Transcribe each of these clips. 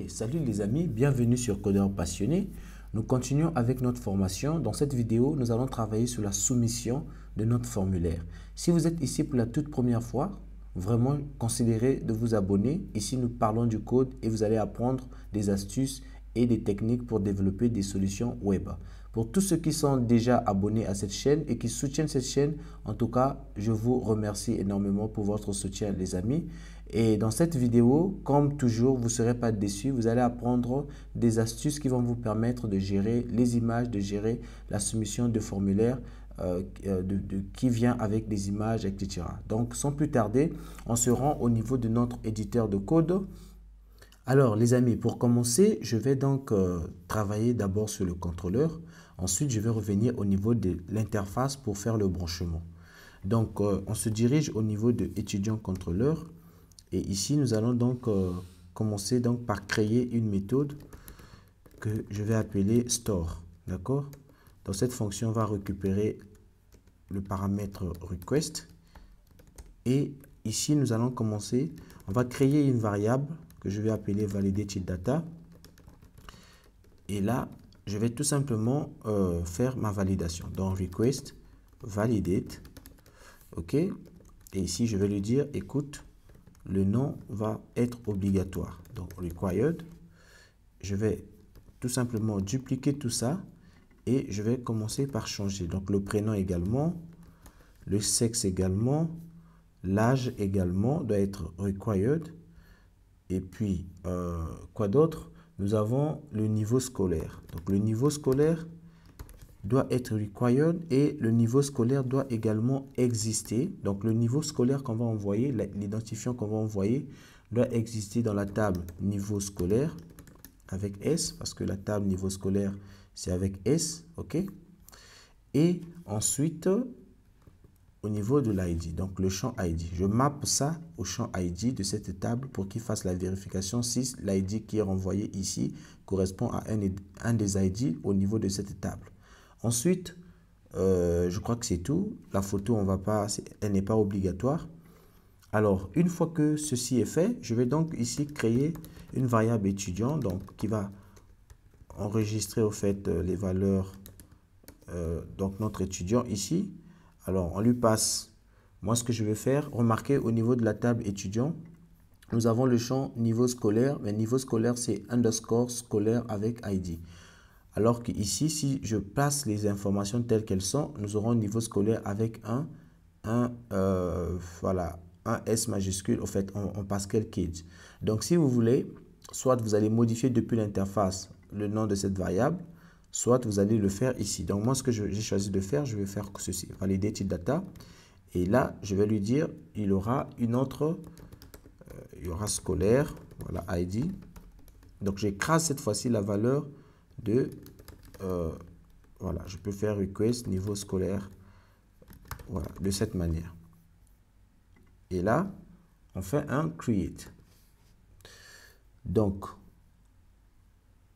Salut les amis, bienvenue sur Codeur Passionné. Nous continuons avec notre formation. Dans cette vidéo, nous allons travailler sur la soumission de notre formulaire. Si vous êtes ici pour la toute première fois, vraiment considérez de vous abonner. Ici, nous parlons du code et vous allez apprendre des astuces et des techniques pour développer des solutions web. Pour tous ceux qui sont déjà abonnés à cette chaîne et qui soutiennent cette chaîne, en tout cas, je vous remercie énormément pour votre soutien les amis. Et dans cette vidéo, comme toujours, vous ne serez pas déçus. Vous allez apprendre des astuces qui vont vous permettre de gérer les images, de gérer la soumission de formulaires qui vient avec des images, etc. Donc, sans plus tarder, on se rend au niveau de notre éditeur de code. Alors, les amis, pour commencer, je vais donc travailler d'abord sur le contrôleur. Ensuite, je vais revenir au niveau de l'interface pour faire le branchement. Donc, on se dirige au niveau de étudiant contrôleur. Et ici, nous allons donc commencer donc par créer une méthode que je vais appeler store. D'accord? Dans cette fonction, on va récupérer le paramètre request. Et ici, nous allons commencer. On va créer une variable que je vais appeler validateData. Et là, je vais tout simplement faire ma validation. Donc, request validate. OK? Et ici, je vais lui dire, écoute, le nom va être obligatoire. Donc, required. Je vais tout simplement dupliquer tout ça et je vais commencer par changer. Donc, le prénom également, le sexe également, l'âge également doit être required. Et puis, quoi d'autre? Nous avons le niveau scolaire. Donc, le niveau scolaire doit être required et le niveau scolaire doit également exister. Donc, le niveau scolaire qu'on va envoyer, l'identifiant qu'on va envoyer doit exister dans la table niveau scolaire avec S parce que la table niveau scolaire, c'est avec S. OK? Et ensuite, au niveau de l'ID, donc le champ ID, je mappe ça au champ ID de cette table pour qu'il fasse la vérification si l'ID qui est renvoyé ici correspond à un des ID au niveau de cette table. Ensuite, je crois que c'est tout. La photo, elle n'est pas obligatoire. Alors, une fois que ceci est fait, je vais donc ici créer une variable étudiant donc, qui va enregistrer au fait les valeurs, donc notre étudiant ici. Alors, on lui passe, moi ce que je vais faire, remarquez au niveau de la table étudiant, nous avons le champ niveau scolaire, mais niveau scolaire c'est underscore scolaire avec ID. Alors qu'ici, si je passe les informations telles qu'elles sont, nous aurons un niveau scolaire avec voilà, un S majuscule, au fait, en Pascal Kids. Donc, si vous voulez, soit vous allez modifier depuis l'interface le nom de cette variable, soit vous allez le faire ici. Donc, moi, ce que j'ai choisi de faire, je vais faire ceci, validateData. Et là, je vais lui dire, il aura une autre, il y aura scolaire, voilà, ID. Donc, j'écrase cette fois-ci la valeur de, voilà, je peux faire request niveau scolaire, voilà, de cette manière. Et là, on fait un create. Donc,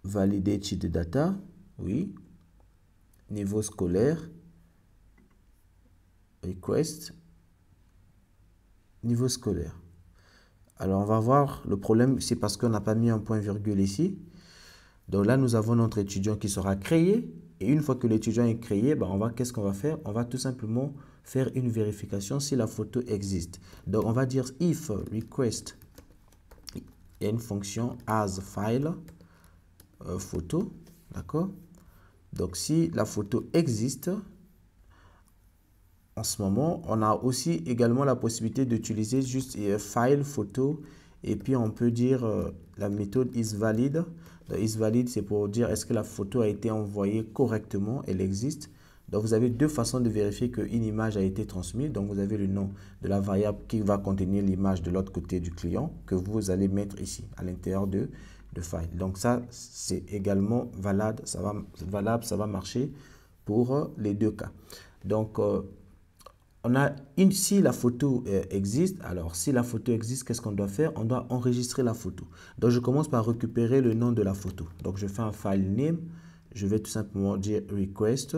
validateData, oui, niveau scolaire, request, niveau scolaire. Alors, on va voir le problème, c'est parce qu'on n'a pas mis un point virgule ici. Donc là, nous avons notre étudiant qui sera créé. Et une fois que l'étudiant est créé, ben qu'est-ce qu'on va faire? On va tout simplement faire une vérification si la photo existe. Donc, on va dire if request, il y a une fonction as file photo, d'accord? Donc, si la photo existe, en ce moment, on a aussi également la possibilité d'utiliser juste file photo et puis on peut dire la méthode isValid. IsValid, c'est pour dire est-ce que la photo a été envoyée correctement, elle existe. Donc, vous avez deux façons de vérifier qu'une image a été transmise. Donc, vous avez le nom de la variable qui va contenir l'image de l'autre côté du client que vous allez mettre ici à l'intérieur de file. Donc, ça, c'est également valable. Ça va marcher pour les deux cas. Donc, si la photo existe, alors si la photo existe, qu'est-ce qu'on doit faire? On doit enregistrer la photo. Donc, je commence par récupérer le nom de la photo. Donc, je fais un file name. Je vais tout simplement dire request.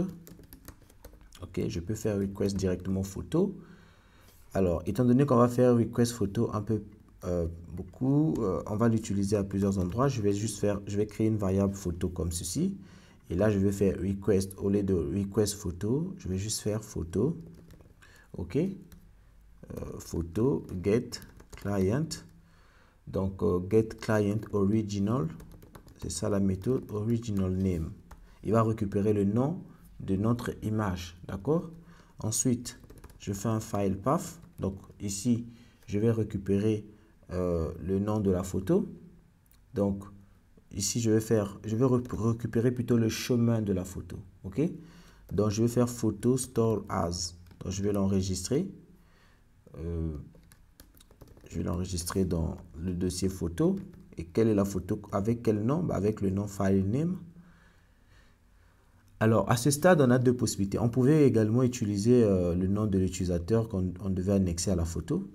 OK, je peux faire request directement photo. Alors, étant donné qu'on va faire request photo un peu on va l'utiliser à plusieurs endroits. Je vais créer une variable photo comme ceci. Et là, je vais faire request, au lieu de request photo, je vais juste faire photo. OK. Photo, get client. Donc, get client original. C'est ça la méthode original name. Il va récupérer le nom de notre image. D'accord? Ensuite, je fais un file path. Donc, ici, je vais récupérer le nom de la photo. Donc, ici, je vais récupérer plutôt le chemin de la photo. OK? Donc, je vais faire photo store as. Donc, je vais l'enregistrer. Je vais l'enregistrer dans le dossier photo. Et quelle est la photo? Avec quel nom? Avec le nom file name. Alors, à ce stade, on a deux possibilités. On pouvait également utiliser le nom de l'utilisateur qu'on devait annexer à la photo.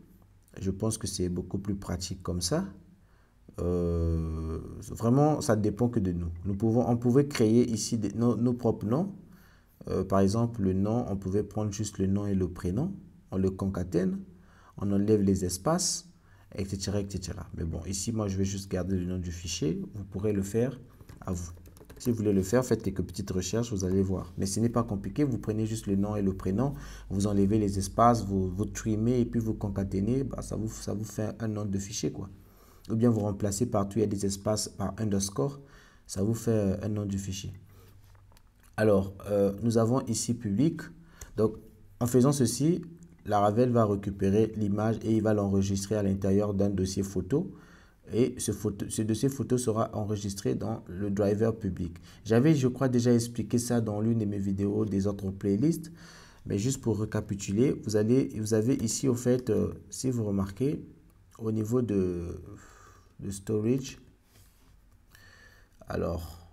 Je pense que c'est beaucoup plus pratique comme ça. Vraiment, ça dépend que de nous. On pouvait créer ici nos propres noms. Par exemple, le nom, on pouvait prendre juste le nom et le prénom. On le concatène. On enlève les espaces, etc., etc. Mais bon, ici, moi, je vais juste garder le nom du fichier. Vous pourrez le faire à vous. Si vous voulez le faire, faites quelques petites recherches, vous allez voir. Mais ce n'est pas compliqué. Vous prenez juste le nom et le prénom. Vous enlevez les espaces, vous trimez et puis vous concaténez. Ça vous fait un nom de fichier, quoi. Ou bien vous remplacez partout, il y a des espaces par underscore. Ça vous fait un nom du fichier. Alors, nous avons ici public. Donc, en faisant ceci, Laravel va récupérer l'image et il va l'enregistrer à l'intérieur d'un dossier photo. Et ce dossier photo sera enregistré dans le driver public. J'avais, je crois, déjà expliqué ça dans l'une de mes vidéos des autres playlists. Mais juste pour récapituler, vous avez ici, au fait, si vous remarquez, au niveau de storage, alors,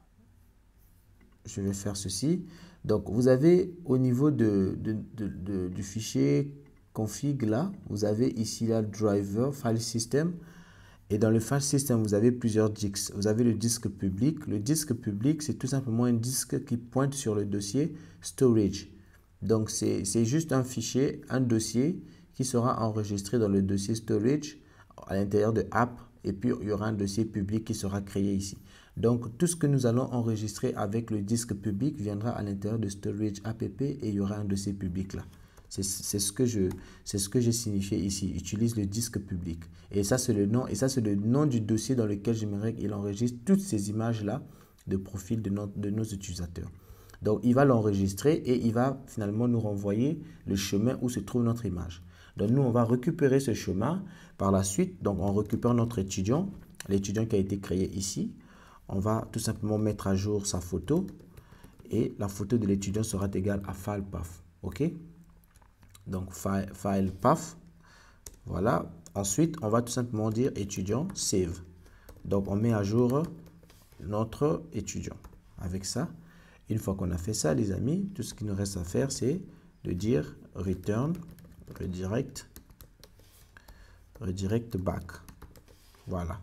je vais faire ceci. Donc, vous avez au niveau du fichier config là, vous avez ici la driver file system. Et dans le file system, vous avez plusieurs disques. Vous avez le disque public. Le disque public, c'est tout simplement un disque qui pointe sur le dossier storage. Donc, c'est juste un fichier, un dossier qui sera enregistré dans le dossier storage à l'intérieur de app. Et puis, il y aura un dossier public qui sera créé ici. Donc, tout ce que nous allons enregistrer avec le disque public viendra à l'intérieur de storage app et il y aura un dossier public là. C'est ce que j'ai signifié ici. Utilise le disque public. Et ça, c'est le nom. Et ça, c'est le nom du dossier dans lequel j'aimerais qu'il enregistre toutes ces images-là de profil de nos utilisateurs. Donc, il va l'enregistrer et il va finalement nous renvoyer le chemin où se trouve notre image. Donc, nous, on va récupérer ce chemin. Par la suite, donc, on récupère notre étudiant, l'étudiant qui a été créé ici. On va tout simplement mettre à jour sa photo. Et la photo de l'étudiant sera égale à file path. OK? Donc, file path. Voilà. Ensuite, on va tout simplement dire étudiant save. Donc, on met à jour notre étudiant. Avec ça, une fois qu'on a fait ça, les amis, tout ce qu'il nous reste à faire, c'est de dire return, redirect back. Voilà.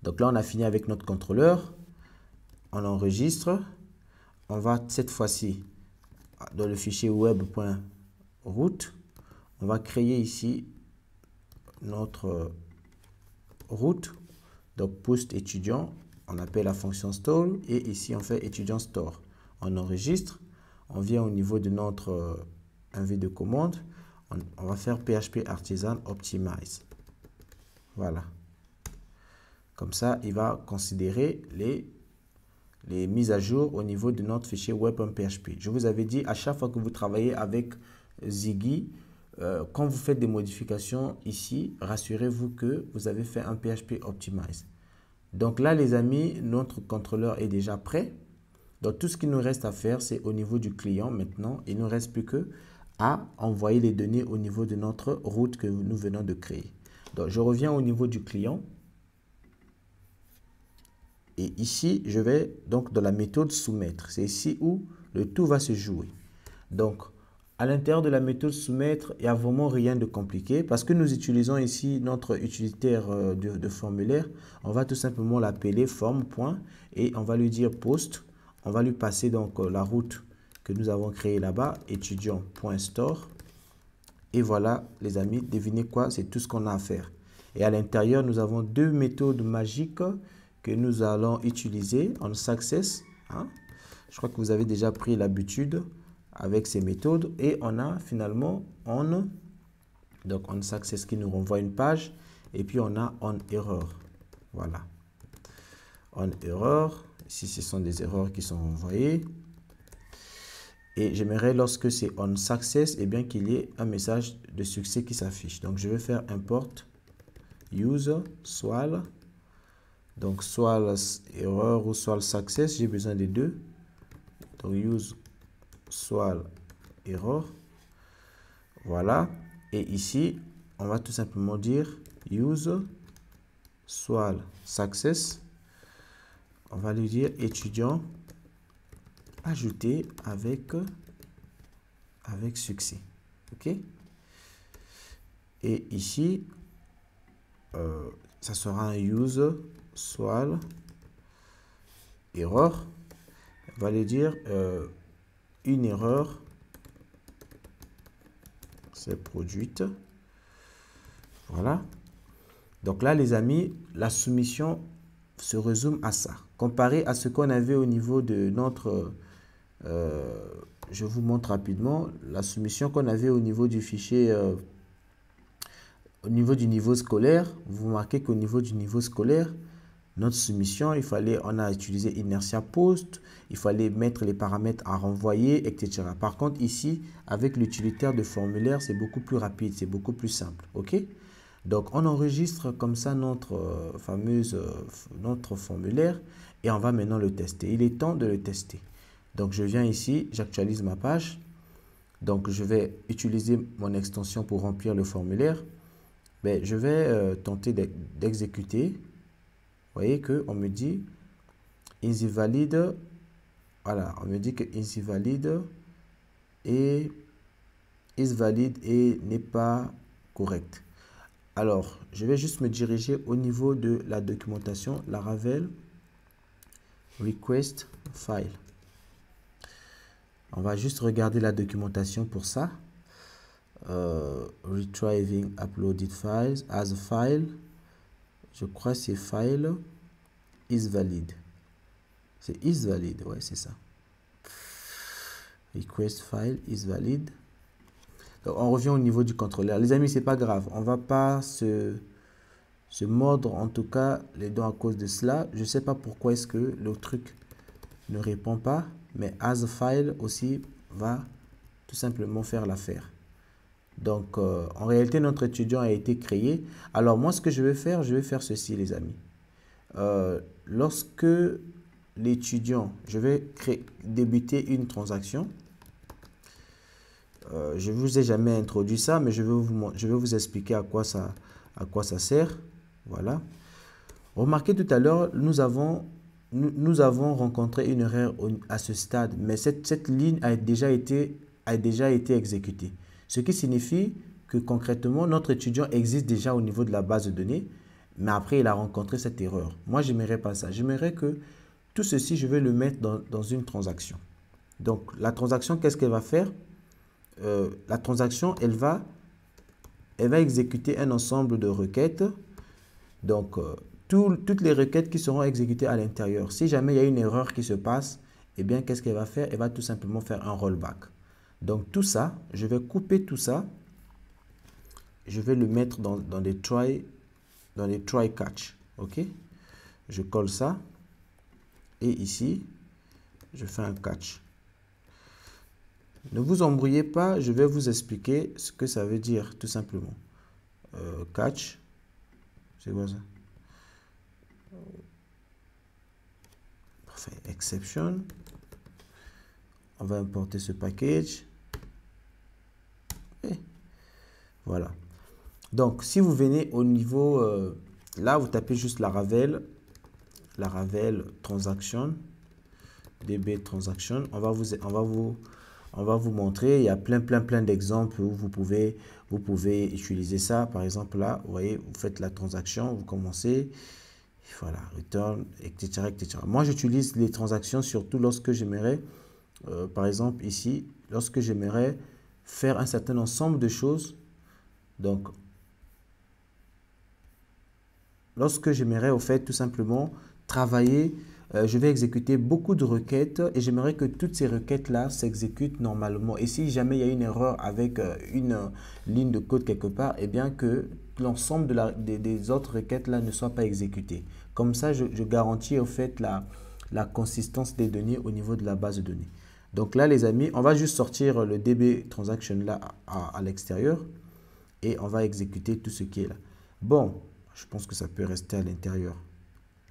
Donc là, on a fini avec notre contrôleur. On enregistre. On va cette fois-ci dans le fichier web.route, on va créer ici notre route. Donc post étudiant, on appelle la fonction store et ici on fait étudiant store. On enregistre, on vient au niveau de notre envie de commande, on va faire PHP artisan optimize. Voilà. Comme ça, il va considérer les mises à jour au niveau de notre fichier web.php. Je vous avais dit, à chaque fois que vous travaillez avec Ziggy, quand vous faites des modifications ici, rassurez-vous que vous avez fait un PHP Optimize. Donc là, les amis, notre contrôleur est déjà prêt. Donc tout ce qu'il nous reste à faire, c'est au niveau du client maintenant. Il ne nous reste plus que à envoyer les données au niveau de notre route que nous venons de créer. Donc je reviens au niveau du client. Et ici, je vais donc dans la méthode soumettre. C'est ici où le tout va se jouer. Donc, à l'intérieur de la méthode soumettre, il n'y a vraiment rien de compliqué parce que nous utilisons ici notre utilitaire de formulaire. On va tout simplement l'appeler form. Et on va lui dire post. On va lui passer donc la route que nous avons créée là-bas, étudiant.store. Et voilà, les amis, devinez quoi? C'est tout ce qu'on a à faire. Et à l'intérieur, nous avons deux méthodes magiques que nous allons utiliser en Success. Hein? Je crois que vous avez déjà pris l'habitude avec ces méthodes. Et on a finalement on. Donc on Success qui nous renvoie une page. Et puis on a on error. Voilà. On error. Ici, ce sont des erreurs qui sont renvoyées. Et j'aimerais lorsque c'est on success, eh bien qu'il y ait un message de succès qui s'affiche. Donc je vais faire import use swal. Donc soit erreur ou soit success, j'ai besoin des deux. Donc use swal error. Voilà. Et ici, on va tout simplement dire use swal success. On va lui dire étudiant ajouté avec succès. OK? Et ici, ça sera un use swal error. On va lui dire une erreur s'est produite. Voilà. Donc là, les amis, la soumission se résume à ça. Comparé à ce qu'on avait au niveau de notre... je vous montre rapidement la soumission qu'on avait au niveau du fichier, au niveau du niveau scolaire. Vous remarquez qu'au niveau du niveau scolaire, notre soumission, on a utilisé inertia post, il fallait mettre les paramètres à renvoyer, etc. Par contre, ici, avec l'utilitaire de formulaire, c'est beaucoup plus rapide, c'est beaucoup plus simple. OK? Donc, on enregistre comme ça notre notre formulaire et on va maintenant le tester. Il est temps de le tester. Donc, je viens ici, j'actualise ma page. Donc, je vais utiliser mon extension pour remplir le formulaire. Mais je vais tenter d'exécuter. Vous voyez qu'on me dit is valide. Voilà, on me dit que is valide et is valide et n'est pas correct. Alors, je vais juste me diriger au niveau de la documentation, Laravel request file. On va juste regarder la documentation pour ça. Retrieving uploaded files as a file. Je crois que c'est file is valid. C'est is valid, ouais, c'est ça. Request file is valid. Donc, on revient au niveau du contrôleur. Les amis, c'est pas grave. On va pas se mordre en tout cas les dents à cause de cela. Je sais pas pourquoi est-ce que le truc ne répond pas, mais as a file aussi va tout simplement faire l'affaire. Donc, en réalité, notre étudiant a été créé. Alors, moi, ce que je vais faire ceci, les amis. Lorsque l'étudiant, je vais débuter une transaction. Je ne vous ai jamais introduit ça, mais je vais vous expliquer à quoi ça sert. Voilà. Remarquez tout à l'heure, nous avons rencontré une erreur à ce stade, mais cette ligne a déjà été exécutée. Ce qui signifie que concrètement, notre étudiant existe déjà au niveau de la base de données, mais après, il a rencontré cette erreur. Moi, je n'aimerais pas ça. J'aimerais que tout ceci, je vais le mettre dans une transaction. Donc, la transaction, qu'est-ce qu'elle va faire? La transaction, elle va exécuter un ensemble de requêtes. Donc, toutes les requêtes qui seront exécutées à l'intérieur. Si jamais il y a une erreur qui se passe, eh bien, qu'est-ce qu'elle va faire? Elle va tout simplement faire un rollback. Donc, tout ça, je vais couper tout ça. Je vais le mettre dans des try catch. OK? Je colle ça. Et ici, je fais un catch. Ne vous embrouillez pas, je vais vous expliquer ce que ça veut dire, tout simplement. Catch, c'est quoi ça? Parfait, exception. On va importer ce package. Et voilà. Donc, si vous venez au niveau, là, vous tapez juste Laravel transaction, db transaction. On va vous montrer, il y a plein d'exemples où vous pouvez utiliser ça. Par exemple, là, vous voyez, vous faites la transaction, vous commencez, voilà, return, etc., etc. Moi, j'utilise les transactions surtout lorsque j'aimerais, par exemple, ici, lorsque j'aimerais faire un certain ensemble de choses Donc, lorsque j'aimerais au fait tout simplement travailler, je vais exécuter beaucoup de requêtes et j'aimerais que toutes ces requêtes-là s'exécutent normalement. Et si jamais il y a une erreur avec une ligne de code quelque part, eh bien que l'ensemble des autres requêtes-là ne soit pas exécutées. Comme ça, je garantis au fait la consistance des données au niveau de la base de données. Donc là, les amis, on va juste sortir le DB transaction là à l'extérieur et on va exécuter tout ce qui est là. Bon, je pense que ça peut rester à l'intérieur.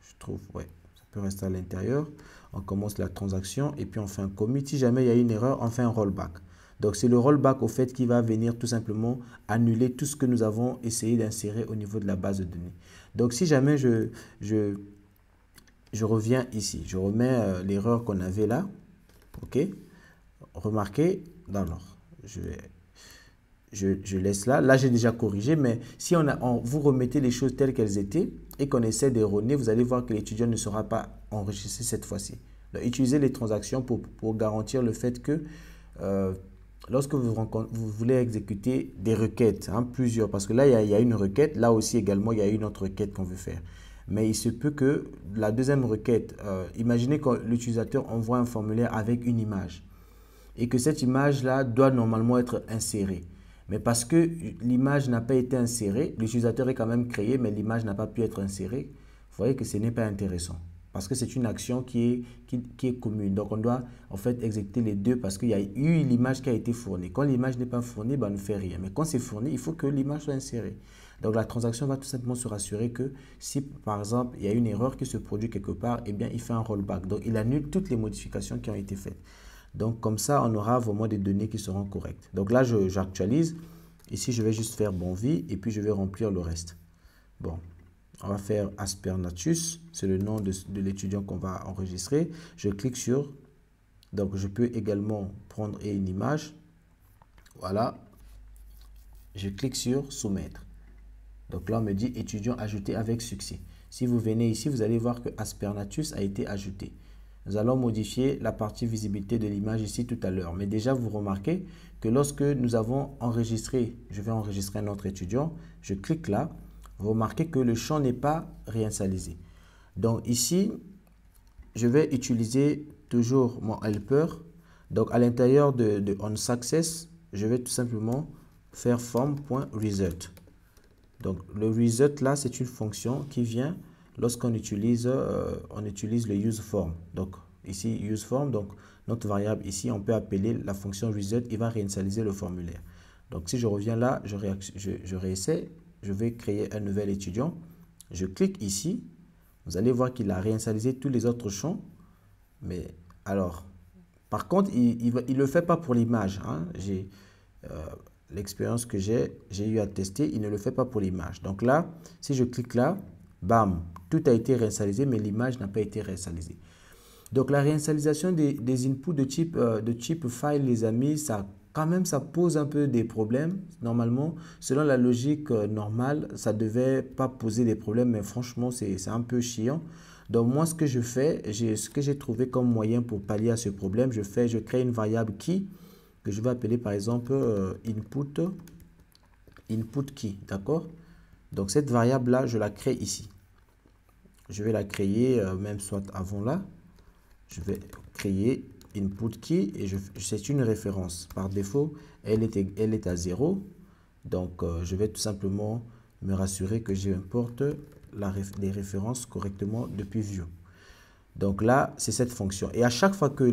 Je trouve, ouais, ça peut rester à l'intérieur. On commence la transaction et puis on fait un commit. Si jamais il y a une erreur, on fait un rollback. Donc, c'est le rollback au fait qui va venir tout simplement annuler tout ce que nous avons essayé d'insérer au niveau de la base de données. Donc, si jamais je reviens ici, je remets l'erreur qu'on avait là. OK. Remarquez, alors, je laisse là. Là, j'ai déjà corrigé, mais si vous remettez les choses telles qu'elles étaient et qu'on essaie d'erroner, vous allez voir que l'étudiant ne sera pas enregistré cette fois-ci. Utilisez les transactions pour garantir le fait que lorsque vous voulez exécuter des requêtes, hein, plusieurs, parce que là, il y a une requête, là aussi également, il y a une autre requête qu'on veut faire. Mais il se peut que la deuxième requête, imaginez que l'utilisateur envoie un formulaire avec une image et que cette image-là doit normalement être insérée. Mais parce que l'image n'a pas été insérée, l'utilisateur est quand même créé, mais l'image n'a pas pu être insérée, vous voyez que ce n'est pas intéressant. Parce que c'est une action qui est commune. Donc, on doit en fait exécuter les deux parce qu'il y a eu l'image qui a été fournie. Quand l'image n'est pas fournie, ben, on ne fait rien. Mais quand c'est fourni, il faut que l'image soit insérée. Donc, la transaction va tout simplement se rassurer que si, par exemple, il y a une erreur qui se produit quelque part, eh bien, il fait un rollback. Donc, il annule toutes les modifications qui ont été faites. Donc, comme ça, on aura vraiment des données qui seront correctes. Donc là, j'actualise. Ici, je vais juste faire bon vie et puis je vais remplir le reste. Bon, on va faire Aspernatus. C'est le nom de l'étudiant qu'on va enregistrer. Je clique sur. Donc, je peux également prendre une image. Voilà. Je clique sur soumettre. Donc là, on me dit étudiant ajouté avec succès. Si vous venez ici, vous allez voir que Aspernatus a été ajouté. Nous allons modifier la partie visibilité de l'image ici tout à l'heure. Mais déjà, vous remarquez que lorsque nous avons enregistré, je vais enregistrer un autre étudiant, je clique là, vous remarquez que le champ n'est pas réinitialisé. Donc ici, je vais utiliser toujours mon helper. Donc à l'intérieur de onSuccess, je vais tout simplement faire form.result. Donc le result là, c'est une fonction qui vient lorsqu'on utilise, le useForm. Donc ici, useForm, donc notre variable ici, on peut appeler la fonction result, il va réinitialiser le formulaire. Donc si je reviens là, je réessaie, je vais créer un nouvel étudiant. Je clique ici, vous allez voir qu'il a réinitialisé tous les autres champs. Mais alors, par contre, il ne le fait pas pour l'image. Hein. L'expérience que j'ai eu à tester, il ne le fait pas pour l'image. Donc là, si je clique là, bam, tout a été réinitialisé, mais l'image n'a pas été réinitialisée. Donc la réinitialisation des inputs de type file, les amis, ça pose un peu des problèmes. Normalement, selon la logique normale, ça ne devait pas poser des problèmes, mais franchement, c'est un peu chiant. Donc moi, ce que je fais, ce que j'ai trouvé comme moyen pour pallier à ce problème, je crée une variable key que je vais appeler par exemple input key, d'accord? Donc cette variable-là, je la crée ici. Je vais la créer même soit avant là. Je vais créer input key et c'est une référence. Par défaut, elle est à 0. Donc je vais tout simplement me rassurer que j'importe les références correctement depuis View. Donc là, c'est cette fonction. Et à chaque fois que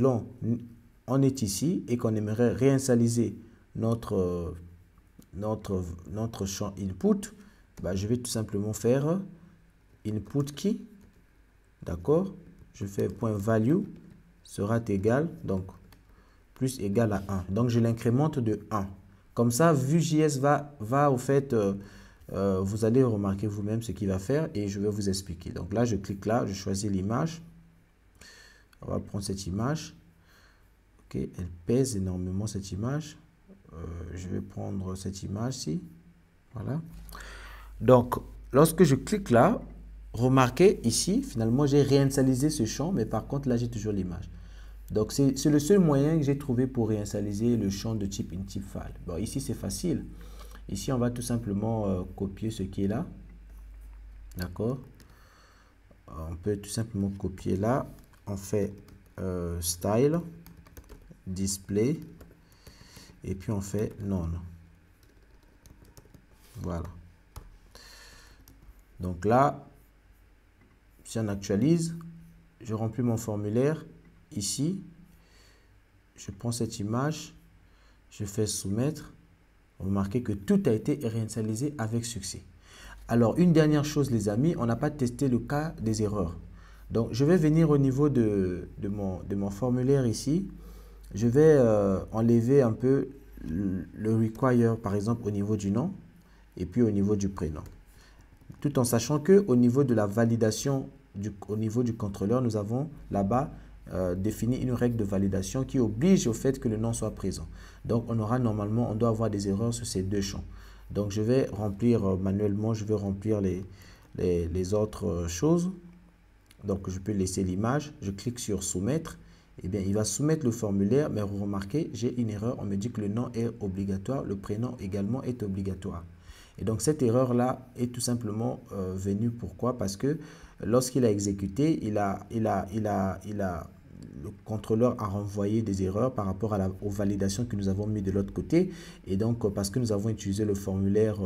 on est ici et qu'on aimerait réinitialiser notre champ input, bah, je vais tout simplement faire input key, d'accord? Je fais .value sera égal, donc plus égal à 1. Donc je l'incrémente de 1. Comme ça, Vue.js va au fait, vous allez remarquer vous-même ce qu'il va faire et je vais vous expliquer. Donc là, je clique là, je choisis l'image. On va prendre cette image. Ok, elle pèse énormément cette image. Je vais prendre cette image-ci. Voilà. Donc, lorsque je clique là, remarquez ici, finalement, j'ai réinitialisé ce champ, mais par contre, là, j'ai toujours l'image. Donc, c'est le seul moyen que j'ai trouvé pour réinitialiser le champ de type InTypeFile. Bon, ici, c'est facile. Ici, on va tout simplement copier ce qui est là. D'accord? On peut tout simplement copier là. On fait style, display, et puis on fait none. Voilà. Donc là, si on actualise, je remplis mon formulaire ici. Je prends cette image, je fais soumettre. Remarquez que tout a été réinitialisé avec succès. Alors, une dernière chose, les amis, on n'a pas testé le cas des erreurs. Donc, je vais venir au niveau de mon formulaire ici. Je vais enlever un peu le require, par exemple, au niveau du nom et puis au niveau du prénom. Tout en sachant qu'au niveau de la validation, au niveau du contrôleur, nous avons là-bas défini une règle de validation qui oblige au fait que le nom soit présent. Donc, on doit avoir des erreurs sur ces deux champs. Donc, je vais remplir manuellement, je vais remplir les autres choses. Donc, je peux laisser l'image, je clique sur soumettre. Eh bien, il va soumettre le formulaire, mais remarquez, j'ai une erreur. On me dit que le nom est obligatoire, le prénom également est obligatoire. Et donc, cette erreur-là est tout simplement venue. Pourquoi? Parce que lorsqu'il a exécuté, le contrôleur a renvoyé des erreurs par rapport aux validations que nous avons mis de l'autre côté. Et donc, parce que nous avons utilisé le formulaire,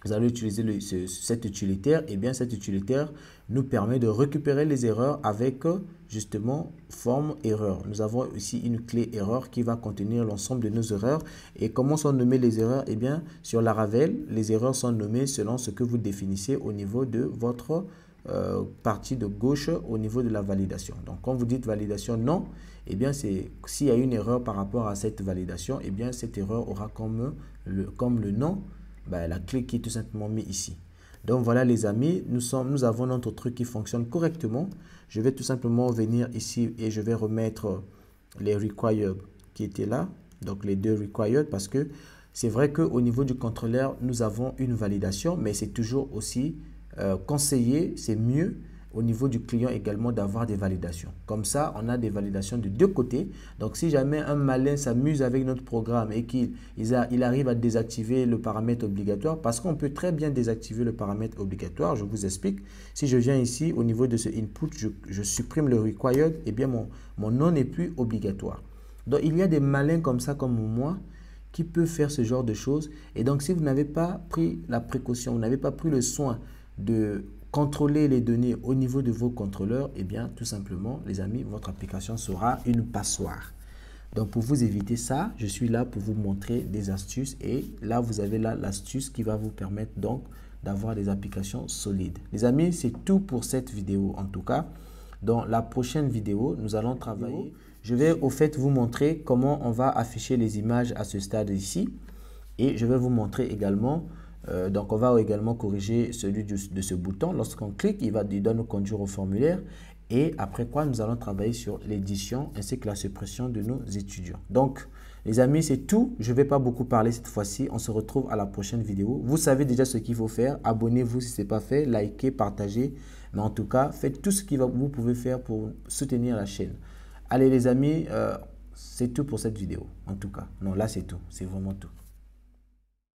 nous allons utiliser cet utilitaire, et bien cet utilitaire nous permet de récupérer les erreurs avec justement forme erreur. Nous avons ici une clé erreur qui va contenir l'ensemble de nos erreurs. Et comment sont nommées les erreurs? Eh bien, sur Laravel, les erreurs sont nommées selon ce que vous définissez au niveau de votre partie de gauche au niveau de la validation. Donc, quand vous dites validation non, eh bien, s'il y a une erreur par rapport à cette validation, eh bien, cette erreur aura comme le nom, la clé qui est tout simplement mise ici. Donc, voilà les amis, nous avons notre truc qui fonctionne correctement. Je vais tout simplement venir ici et je vais remettre les required qui étaient là. Donc, les deux required parce que c'est vrai qu'au niveau du contrôleur, nous avons une validation, mais c'est toujours aussi conseillé, c'est mieux au niveau du client également d'avoir des validations. Comme ça, on a des validations de deux côtés. Donc, si jamais un malin s'amuse avec notre programme et qu'il arrive à désactiver le paramètre obligatoire, parce qu'on peut très bien désactiver le paramètre obligatoire, je vous explique. Si je viens ici, au niveau de ce input, je supprime le required, et bien mon nom n'est plus obligatoire. Donc, il y a des malins comme ça, comme moi, qui peuvent faire ce genre de choses. Et donc, si vous n'avez pas pris la précaution, vous n'avez pas pris le soin de contrôler les données au niveau de vos contrôleurs, eh bien, tout simplement, les amis, votre application sera une passoire. Donc, pour vous éviter ça, je suis là pour vous montrer des astuces. Et là, vous avez là l'astuce qui va vous permettre donc d'avoir des applications solides. Les amis, c'est tout pour cette vidéo en tout cas. Dans la prochaine vidéo, nous allons travailler. Je vais au fait vous montrer comment on va afficher les images à ce stade ici. Et je vais vous montrer également, donc on va également corriger celui de ce bouton. Lorsqu'on clique, il doit nous conduire au formulaire. Et après quoi, nous allons travailler sur l'édition ainsi que la suppression de nos étudiants. Donc, les amis, c'est tout. Je ne vais pas beaucoup parler cette fois-ci. On se retrouve à la prochaine vidéo. Vous savez déjà ce qu'il faut faire. Abonnez-vous si ce n'est pas fait. Likez, partagez. Mais en tout cas, faites tout ce que vous pouvez faire pour soutenir la chaîne. Allez les amis, c'est tout pour cette vidéo. En tout cas, non, là c'est tout. C'est vraiment tout.